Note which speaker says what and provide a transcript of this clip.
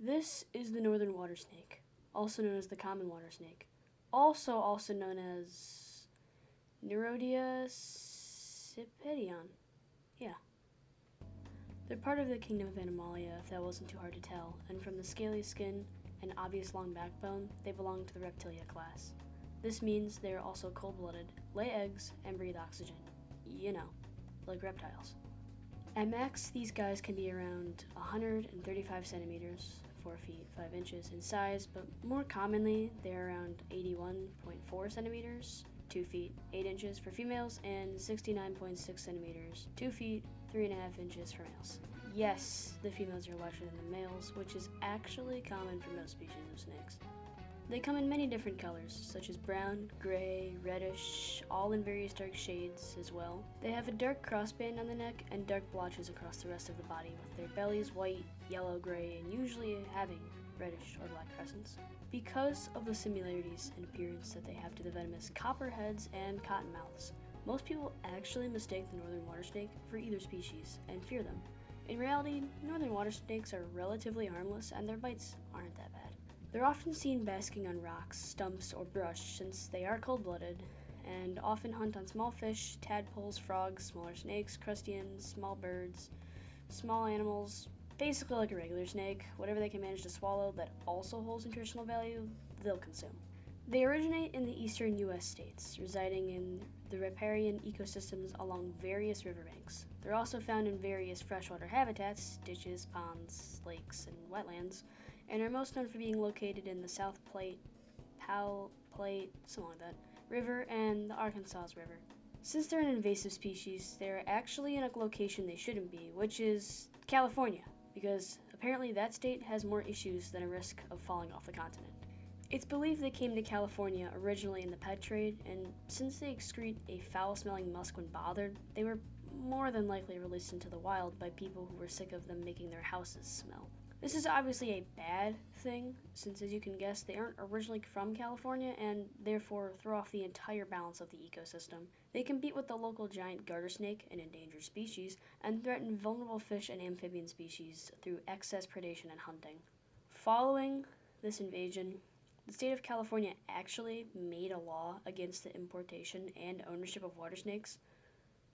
Speaker 1: This is the northern water snake, also known as the common water snake, also known as Neurodia sipidion. Yeah. They're part of the kingdom of Animalia, if that wasn't too hard to tell, and from the scaly skin and obvious long backbone, they belong to the Reptilia class. This means they are also cold-blooded, lay eggs, and breathe oxygen. You know, like reptiles. At max, these guys can be around 135 centimeters, 4 feet 5 inches in size, but more commonly, they're around 81.4 centimeters, 2 feet 8 inches for females, and 69.6 centimeters, 2 feet 3.5 inches for males. Yes, the females are larger than the males, which is actually common for most species of snakes. They come in many different colors, such as brown, gray, reddish, all in various dark shades as well. They have a dark crossband on the neck and dark blotches across the rest of the body, with their bellies white, yellow, gray, and usually having reddish or black crescents. Because of the similarities in appearance that they have to the venomous copperheads and cottonmouths, most people actually mistake the northern water snake for either species and fear them. In reality, northern water snakes are relatively harmless and their bites aren't that bad. They're often seen basking on rocks, stumps, or brush since they are cold-blooded and often hunt on small fish, tadpoles, frogs, smaller snakes, crustaceans, small birds, small animals, basically like a regular snake. Whatever they can manage to swallow that also holds nutritional value, they'll consume. They originate in the eastern U.S. states, residing in the riparian ecosystems along various riverbanks. They're also found in various freshwater habitats, ditches, ponds, lakes, and wetlands, and are most known for being located in the South Platte, Powell Platte, something like that, River and the Arkansas River. Since they're an invasive species, they're actually in a location they shouldn't be, which is California, because apparently that state has more issues than a risk of falling off the continent. It's believed they came to California originally in the pet trade, and since they excrete a foul-smelling musk when bothered, they were more than likely released into the wild by people who were sick of them making their houses smell. This is obviously a bad thing, since as you can guess, they aren't originally from California and therefore throw off the entire balance of the ecosystem. They compete with the local giant garter snake, an endangered species, and threaten vulnerable fish and amphibian species through excess predation and hunting. Following this invasion, the state of California actually made a law against the importation and ownership of water snakes,